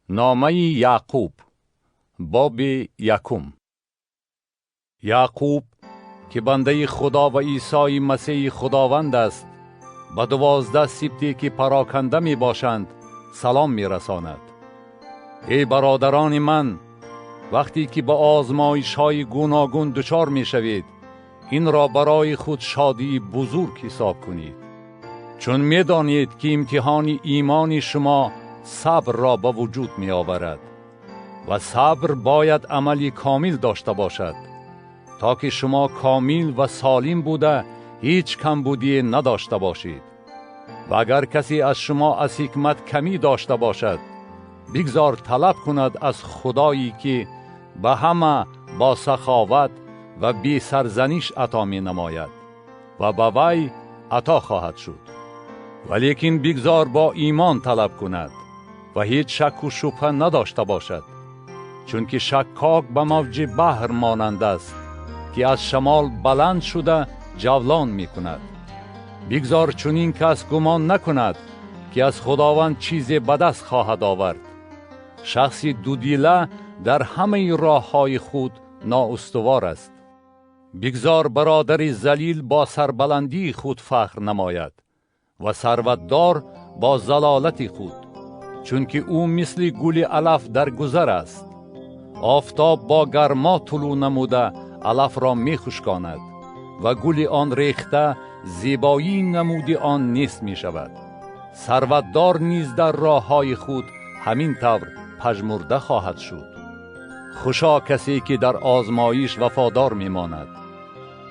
نامه یعقوب باب یکم. یعقوب که بنده خدا و عیسی مسیح خداوند است، به 12 سبطی که پراکنده می باشند سلام می رساند. ای برادران من، وقتی که به آزمایش های گوناگون دچار می شوید، این را برای خود شادی بزرگ حساب کنید، چون می دانید که امتحان ایمان شما صبر را به وجود می آورد و صبر باید عملی کامل داشته باشد، تا که شما کامل و سالم بوده هیچ کمبودی نداشته باشید. و اگر کسی از شما از حکمت کمی داشته باشد، بگذار طلب کند از خدایی که به همه با سخاوت و بی سرزنش عطا می نماید و به وی عطا خواهد شد. ولیکن بگذار با ایمان طلب کند و هیچ شک و شبهه نداشته باشد، چون که شکاک به موج بحر مانند است که از شمال بلند شده جولان می کند. بگذار چنین کس گمان نکند که از خداوند چیزی به دست خواهد آورد. شخصی دودیله در همه راه های خود نااستوار است. بگذار برادر ذلیل با سربلندی خود فخر نماید و ثروتدار با ضلالت خود، چون که او مثل گل علف در گذر است. آفتاب با گرما طلوع نموده علف را می خشکاند و گل آن ریخته زیبایی نمودی آن نیست می شود. ثروتدار نیز در راه های خود همین طور پژمرده خواهد شد. خوشا کسی که در آزمایش وفادار می ماند،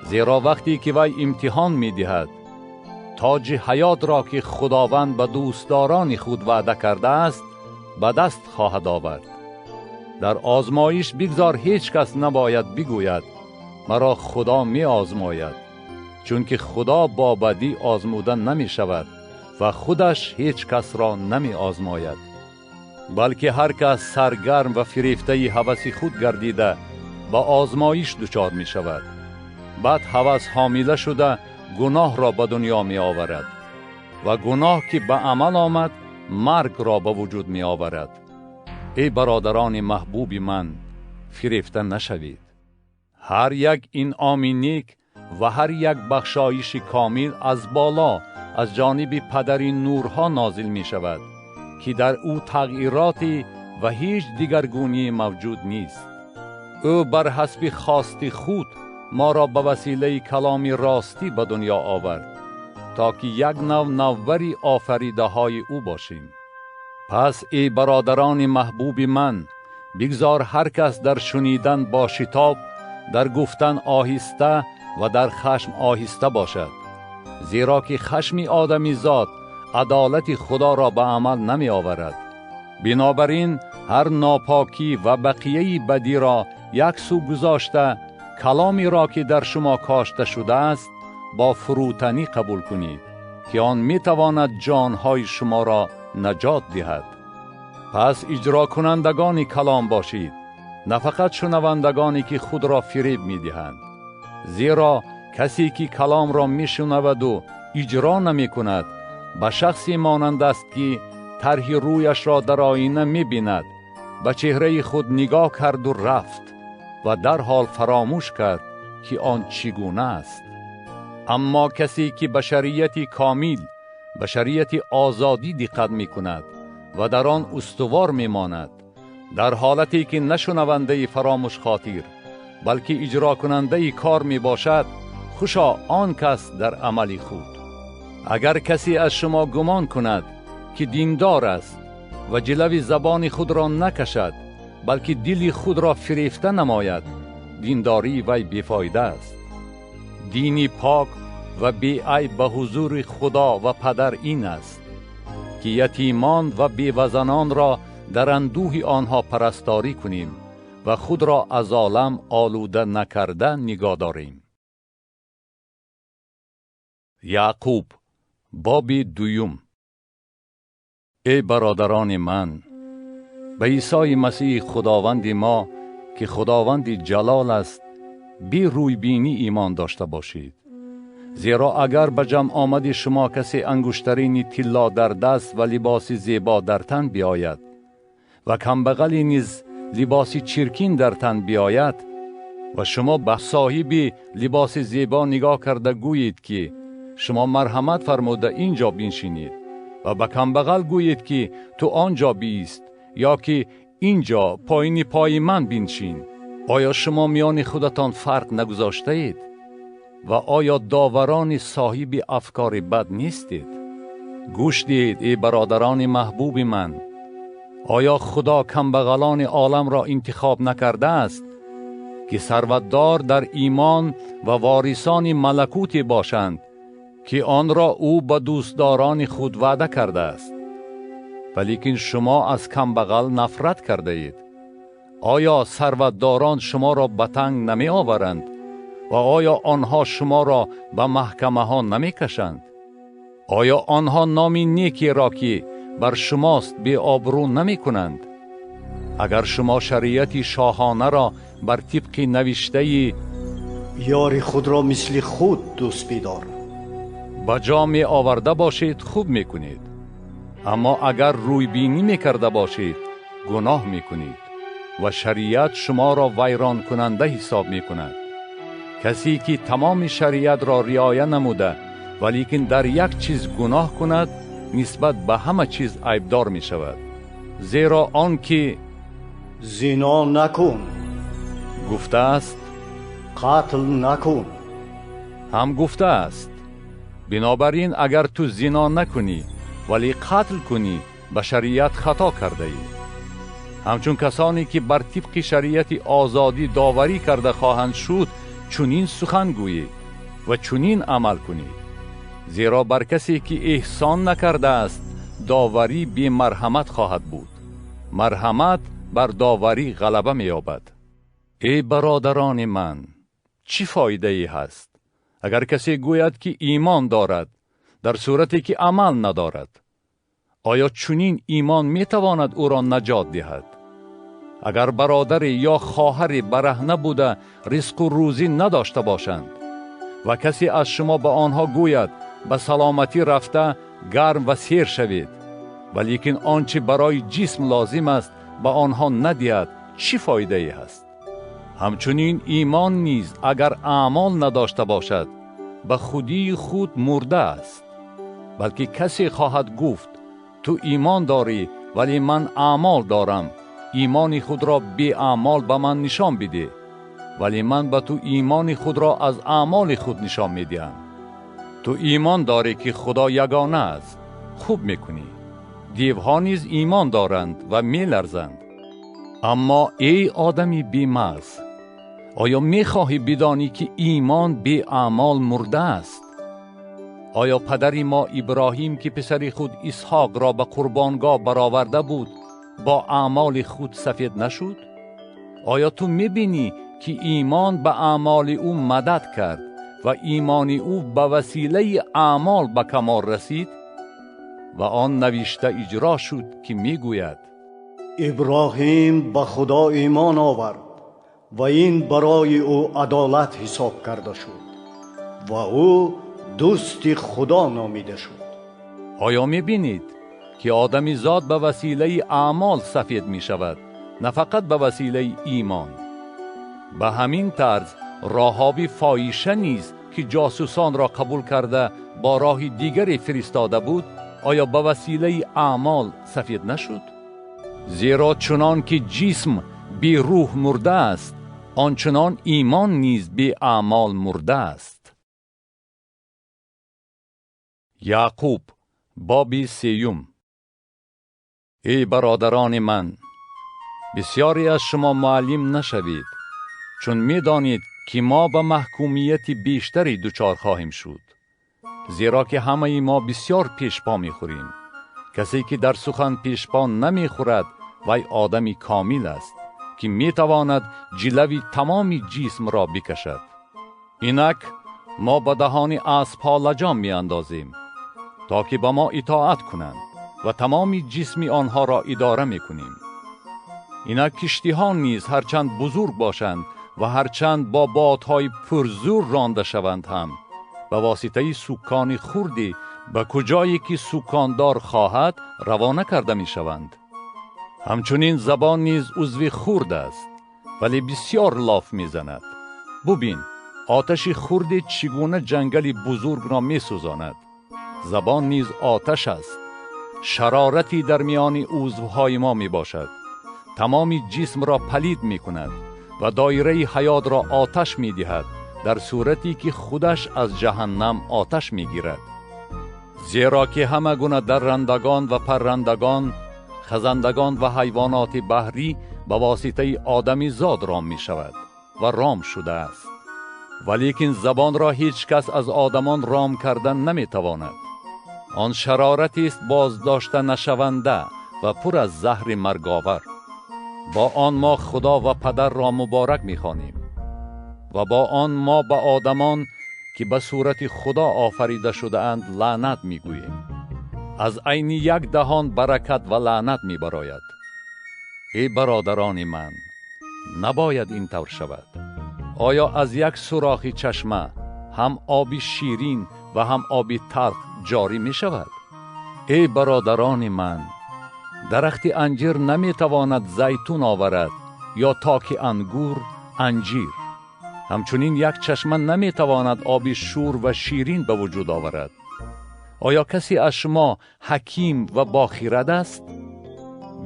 زیرا وقتی که وی امتحان می دهد، تاج حیات را که خداوند به دوستداران خود وعده کرده است به دست خواهد آورد. در آزمایش بگذار هیچ کس نباید بگوید مرا خدا می آزماید، چون که خدا با بدی آزموده نمی شود و خودش هیچ کس را نمی آزماید، بلکه هر کس سرگرم و فریفته هوس خود گردیده با آزمایش دچار می شود. بعد هوس حامله شده گناه را به دنیا می آورد و گناه که به عمل آمد مرگ را به وجود می آورد. ای برادران محبوب من، فریفته نشوید. هر یک انعام نیک و هر یک بخشایش کامل از بالا از جانب پدر نورها نازل می شود، که در او تغییراتی و هیچ دیگرگونی موجود نیست. او بر حسب خواست خود ما را به وسیله کلام راستی به دنیا آورد، تا که یک نوری آفریده های او باشیم. پس ای برادران محبوب من، بگذار هر کس در شنیدن با شتاب، در گفتن آهسته و در خشم آهسته باشد، زیرا که خشم آدمی زاد عدالت خدا را به عمل نمی آورد. بنابراین هر ناپاکی و بقیه بدی را یک سو گذاشته، کلامی را که در شما کاشته شده است با فروتنی قبول کنید، که آن می تواند جانهای شما را نجات دهد. پس اجرا کنندگان کلام باشید، نه فقط شنوندگانی که خود را فریب می دهند، زیرا کسی که کلام را می شنود و اجرا نمی کند به شخصی مانند است که طرح رویش را در آینه می بیند، به چهره خود نگاه کرد و رفت و در حال فراموش کرد که آن چگونه است. اما کسی که به شریعت کامل، به شریعت آزادی دقت می کند و در آن استوار می ماند، در حالتی که نشنونده فراموش خاطر بلکه اجرا کننده کار می باشد، خوشا آن کس در عمل خود. اگر کسی از شما گمان کند که دیندار است و جلوی زبان خود را نکشد بلکه دل خود را فریفته نماید، دینداری وی بیفایده است. دینی پاک و بی عیب به حضور خدا و پدر این است که یتیمان و بیوزنان را در اندوه آنها پرستاری کنیم و خود را از عالم آلوده نکرده نگاه داریم. یعقوب باب دوم. ای برادران من، به عیسی مسیح خداوند ما که خداوند جلال است بی روی بینی ایمان داشته باشید. زیرا اگر به جمع آمد شما کسی انگشترین طلا در دست و لباس زیبا در تن بیاید و کمبغلی نیز لباس چرکین در تن بیاید و شما به صاحب لباس زیبا نگاه کرده گویید که شما مرحمت فرموده اینجا بنشینید و به کمبغل گویید که تو آنجا بیست یا که اینجا پایین پای من بنشین، آیا شما میان خودتان فرق نگذاشته اید؟ و آیا داوران صاحب افکار بد نیستید؟ گوش دهید ای برادران محبوب من، آیا خدا کمبغلان عالم را انتخاب نکرده است که ثروتدار در ایمان و وارثان ملکوتی باشند که آن را او به دوستداران خود وعده کرده است؟ ولیکن شما از کمبغل نفرت کرده اید. آیا ثروتداران شما را به تنگ نمی آورند و آیا آنها شما را به محکمه ها نمی کشند؟ آیا آنها نام نیکی را که بر شماست بی آبرو نمی کنند؟ اگر شما شریعت شاهانه را بر طبق نوشته یاری خود را مثل خود دوست بدار به جا می آورده باشید خوب می کنید، اما اگر روی بینی می کرده باشید گناه می کنید و شریعت شما را ویران کننده حساب می کند. کسی که تمام شریعت را رعایت نموده ولیکن در یک چیز گناه کند نسبت به همه چیز عیبدار می شود. زیرا آن که زنا نکن گفته است، قتل نکن هم گفته است. بنابراین اگر تو زنا نکنی ولی قتل کنی به شریعت خطا کرده ای. همچون کسانی که بر طبق شریعت آزادی داوری کرده خواهند شد چنین سخن گویید و چنین عمل کنید. زیرا بر کسی که احسان نکرده است داوری بی مرحمت خواهد بود، مرحمت بر داوری غلبه می یابد. ای برادران من، چی فایده ای هست اگر کسی گوید که ایمان دارد در صورتی که عمل ندارد؟ آیا چنین ایمان می تواند او را نجات دهد؟ اگر برادر یا خواهر برهنه بوده رزق و روزی نداشته باشند و کسی از شما به آنها گوید به سلامتی رفته گرم و سیر شوید، ولیکن آنچه برای جسم لازم است به آنها ندهد، چی فایده ای هست؟ همچنین ایمان نیز اگر اعمال نداشته باشد به خودی خود مرده است. بلکه کسی خواهد گفت تو ایمان داری ولی من اعمال دارم، ایمان خود را بی اعمال به من نشان بده، ولی من به تو ایمان خود را از اعمال خود نشان میدهم. تو ایمان داری که خدا یگانه است، خوب میکنی. دیوها نیز ایمان دارند و میلرزند. اما ای آدمی بی‌مغز، آیا میخواهی بدانی که ایمان بی اعمال مرده است؟ آیا پدر ما ابراهیم که پسر خود اسحاق را به قربانگاه برآورده بود با اعمال خود سفید نشد؟ آیا تو میبینی که ایمان به اعمال او مدد کرد و ایمان او به وسیله اعمال به کمال رسید؟ و آن نوشته اجرا شد که میگوید ابراهیم به خدا ایمان آورد و این برای او عدالت حساب کرده شد و او دوست خدا نامیده شد. آیا میبینید که آدمی زاد به وسیله اعمال سفید می شود، نه فقط به وسیله ایمان؟ به همین طرز راهاب فاحشه نیز که جاسوسان را قبول کرده با راه دیگری فرستاده بود، آیا به وسیله اعمال سفید نشد؟ زیرا چنان که جسم بی روح مرده است، آنچنان ایمان نیز بی اعمال مرده است. یعقوب باب 3. ای برادران من، بسیاری از شما معلم نشوید، چون می دانید که ما به محکومیت بیشتری دچار خواهیم شد. زیرا که همه ما بسیار پیشپا می خوریم. کسی که در سخن پیشپا نمی خورد وی آدمی کامل است که می تواند جلوی تمامی جسم را بکشد. اینک ما به دهان اسب‌ها لجام می اندازیم تا که به ما اطاعت کنند و تمامی جسم آنها را اداره می کنیم. اینک کشتی‌ها نیز هرچند بزرگ باشند و هرچند با بادهای پرزور رانده شوند هم به واسطه سکان خردی به کجایی که سکاندار خواهد روانه کرده می شوند. همچنین زبان نیز عضو خرد است، ولی بسیار لاف میزند. ببین آتش خرد چگونه جنگل بزرگ را می سوزاند. زبان نیز آتش است، شرارتی در میان عضوهای ما می باشد. تمام جسم را پلید می کند و دایره حیات را آتش می دهد، در صورتی که خودش از جهنم آتش می گیرد. زیرا که همه گونه درندگان و پرندگان، خزندگان و حیوانات بحری به واسطه آدمی زاد رام می شود و رام شده است. ولیکن زبان را هیچ کس از آدمان رام کردن نمی تواند. آن شرارتی است بازداشته نشونده و پر از زهر مرگاور. با آن ما خدا و پدر را مبارک می خوانیم و با آن ما به آدمان که به صورت خدا آفریده شده اند لعنت می گوییم. از عین یک دهان برکت و لعنت می براید. ای برادران من، نباید این طور شود. آیا از یک سوراخ چشمه هم آبی شیرین و هم آبی تلخ جاری می شود؟ ای برادران من، درخت انجیر نمی تواند زیتون آورد یا تاک انگور انجیر. همچنین یک چشمه نمی تواند آبی شور و شیرین به وجود آورد. آیا کسی از شما حکیم و باخرد است؟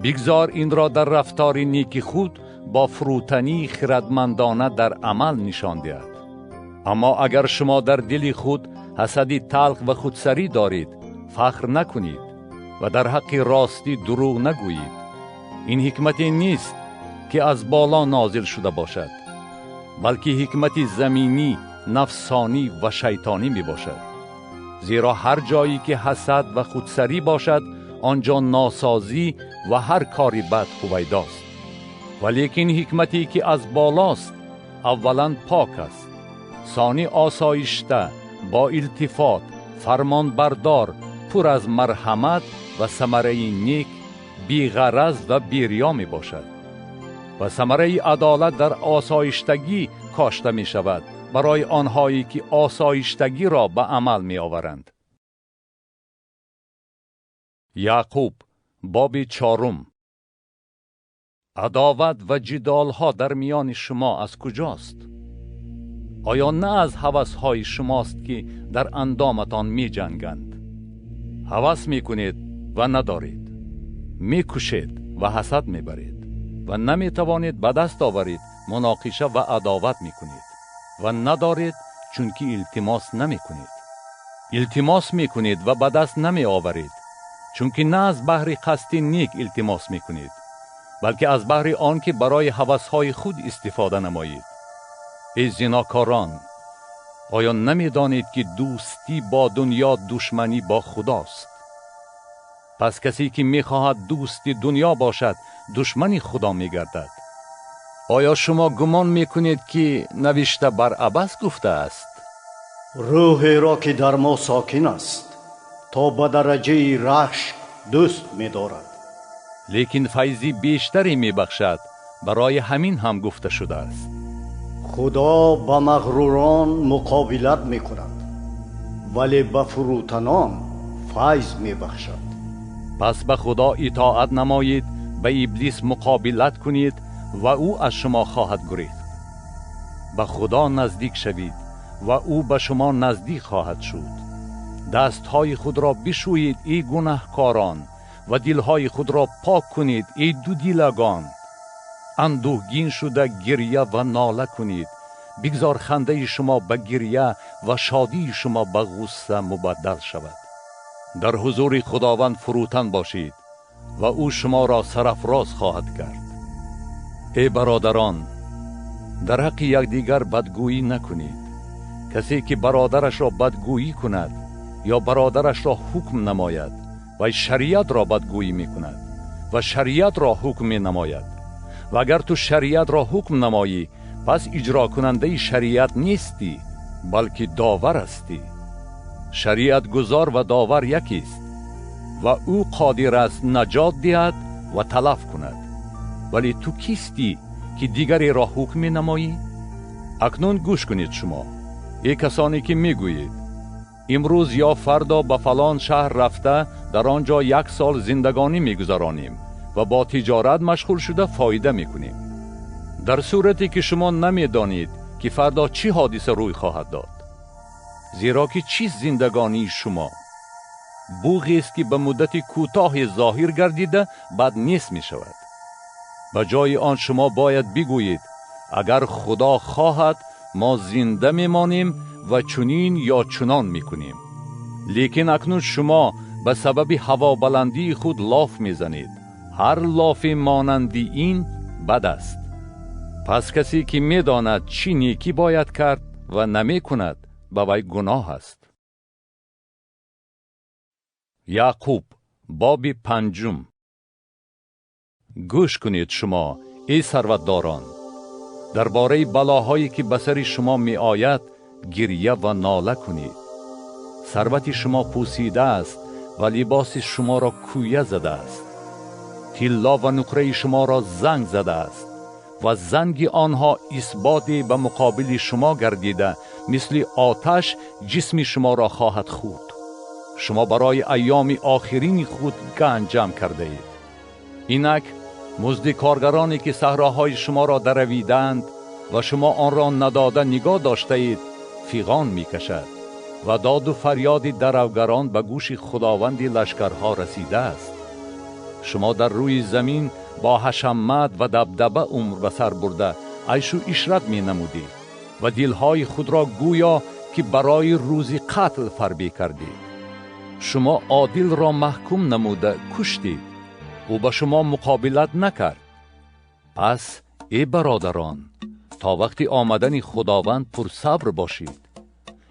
بگذار این را در رفتار نیک خود با فروتنی خردمندانه در عمل نشان دهد. اما اگر شما در دل خود حسدی تلخ و خودسری دارید، فخر نکنید و در حق راستی دروغ نگویید. این حکمتی نیست که از بالا نازل شده باشد، بلکه حکمت زمینی، نفسانی و شیطانی می باشد. زیرا هر جایی که حسد و خودسری باشد، آنجا ناسازی و هر کاری بد هویداست. ولیکن حکمتی که از بالاست اولا پاک است، ثانی آسایشته، با التفات، فرمان بردار، پر از مرحمت و ثمره نیک، بی غرض و بی ریا می باشد. و ثمره عدالت در آسایشتگی کاشته می شود برای آنهایی که آسایشتگی را به عمل می آورند. یعقوب باب 4. عداوت و جدال ها در میان شما از کجاست؟ آیا نه از هوس های شماست که در اندامتان می جنگند؟ هوس می کنید و ندارید، می کشید و حسد می برید و نمی توانید به دست آورید، مناقشه و عداوت می کنید و ندارید چون که التماس نمی کنید. التماس می کنید و به دست نمی آورید، چون که نه از بحر قصد نیک التماس می کنید، بلکه از بحر آن که برای هوس‌های خود استفاده نمایید. ای زناکاران، آیا نمی دانید که دوستی با دنیا دشمنی با خداست؟ پس کسی که می خواهد دوست دنیا باشد، دشمن خدا می گردد. آیا شما گمان می کنید که نوشته بر عبث گفته است؟ روحی را که در ما ساکن است تا به درجه رشک دوست می دارد. لیکن فیضی بیشتری می بخشد، برای همین هم گفته شده است. خدا با مغروران مقابلت می کند، ولی به فروتنان فیض می بخشد. پس به خدا اطاعت نمایید، به ابلیس مقابلت کنید و او از شما خواهد گریخت. به خدا نزدیک شوید و او به شما نزدیک خواهد شد. دستهای خود را بشویید ای گناهکاران و دلهای خود را پاک کنید ای دودیلگان. اندوهگین شده گریه و ناله کنید، بگذار خنده شما به گریه و شادی شما به غصه مبدل شود. در حضور خداوند فروتن باشید و او شما را سرافراز خواهد کرد. ای برادران، در حق یکدیگر بدگویی نکنید. کسی که برادرش را بدگویی کند یا برادرش را حکم نماید و شریعت را بدگویی می کند و شریعت را حکم می نماید. و اگر تو شریعت را حکم نمایی، پس اجرا کننده شریعت نیستی، بلکه داور هستی. شریعت گزار و داور یکی است و او قادر است نجات دهد و تلف کند. ولی تو کیستی که دیگری را حکم نمایی؟ اکنون گوش کنید شما، ای کسانی که میگویید امروز یا فردا به فلان شهر رفته در آنجا 1 سال زندگانی میگذرانیم و و با تجارت مشغول شده فایده میکنیم. در صورتی که شما نمیدانید که فردا چی حادثه روی خواهد داد. زیرا که چیز زندگانی شما بوغی است که به مدت کوتاه ظاهر گردیده بعد نیست می شود. به جای آن شما باید بگویید اگر خدا خواهد ما زنده میمانیم و چنین یا چنان میکنیم. لیکن اکنون شما به سبب هوابلندی خود لاف میزنید. هر لاف مانندی این بد است. پس کسی که میداند چی نیکی باید کرد و نمی کند به وی گناه است. یعقوب باب 5. گوش کنید شما ای ثروتداران، درباره بلاهایی که به سر شما می آید گریه و ناله کنید. ثروت شما پوسیده است و لباس شما را کویه زده است. طلا و نقره شما را زنگ زده است و زنگ آنها اثباتی به مقابل شما گردیده مثل آتش جسم شما را خواهد خورد. شما برای ایام آخرین خود گنج جمع کرده اید. اینک مزد کارگرانی که صحراهای شما را درویدند و شما آن را نداده نگاه داشته اید فیغان می کشد و داد و فریاد دروگران به گوش خداوند لشکرها رسیده است. شما در روی زمین با حشمت و دبدبه عمر به سر برده عیش و عشرت می نمودید و دلهای خود را گویا که برای روز قتل فربه کردید. شما عادل را محکوم نموده کشتید، او به شما مقابلت نکرد. پس ای برادران، تا وقتی آمدن خداوند پر صبر باشید.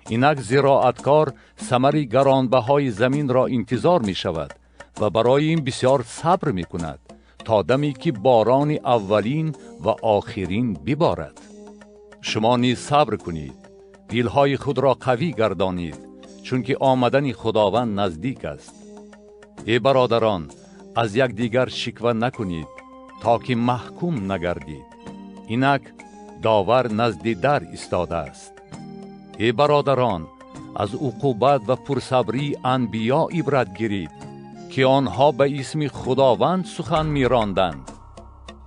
اینک زراعتکار ثمر گرانبهای زمین را انتظار می شود و برای این بسیار صبر می کند تا دمی که باران اولین و آخرین ببارد. شما نیز صبر کنید، دلهای خود را قوی گردانید، چون که آمدن خداوند نزدیک است. ای برادران، از یک دیگر شکوه نکنید تا که محکوم نگردید. اینک داور نزد در ایستاده است. ای برادران، از عقوبت و پرصبری انبیا عبرت گیرید که آنها به اسم خداوند سخن می‌راندند.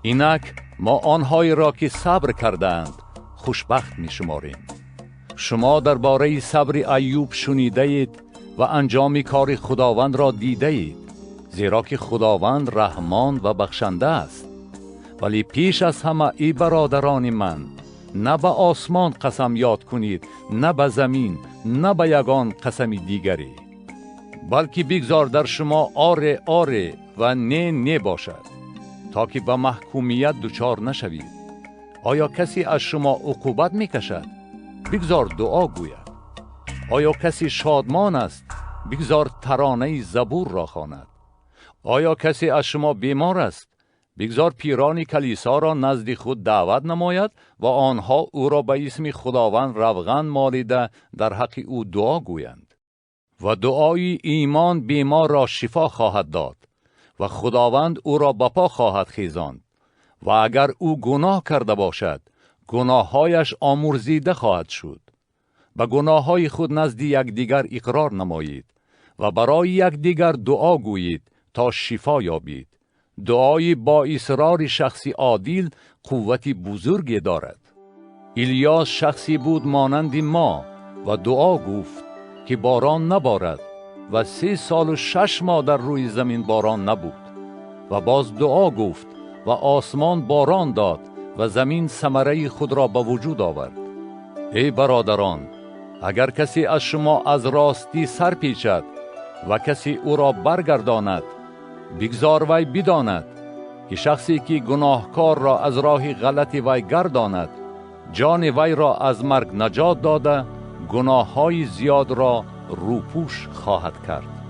اینک ما آنهایی را که صبر کردند خوشبخت می‌شماریم. شما درباره صبر ایوب شنیده اید و انجام کار خداوند را دیده اید، زیرا که خداوند رحمان و بخشنده است. ولی پیش از همه ای برادران من، نه به آسمان قسم یاد کنید، نه به زمین، نه به یگان قسم دیگری، بلکه بگذار در شما آره آره و نه نه باشد، تا که به محکومیت دچار نشوید. آیا کسی از شما عقوبت میکشد؟ بگذار دعا گوید. آیا کسی شادمان است؟ بگذار ترانه زبور را خواند. آیا کسی از شما بیمار است؟ بگذار پیران کلیسا را نزد خود دعوت نماید و آنها او را به اسم خداوند روغن مالیده در حق او دعا گویند. و دعای ایمان بیمار را شفا خواهد داد و خداوند او را به پا خواهد خیزاند. و اگر او گناه کرده باشد، گناههایش آمرزیده خواهد شد. به گناههای خود نزد یکدیگر اقرار نمایید و برای یکدیگر دعا گویید تا شفا یابید. دعای با اصرار شخصی عادل قوتی بزرگی دارد. الیاس شخصی بود مانند ما و دعا گفت که باران نبارد و 3 سال و 6 ماه در روی زمین باران نبود. و باز دعا گفت و آسمان باران داد و زمین ثمره خود را به وجود آورد. ای برادران، اگر کسی از شما از راستی سر پیچد و کسی او را برگرداند، بگذار وی بداند که شخصی که گناهکار را از راه غلط وی گرداند، جان وی را از مرگ نجات داده، گناههای زیاد را روپوش خواهد کرد.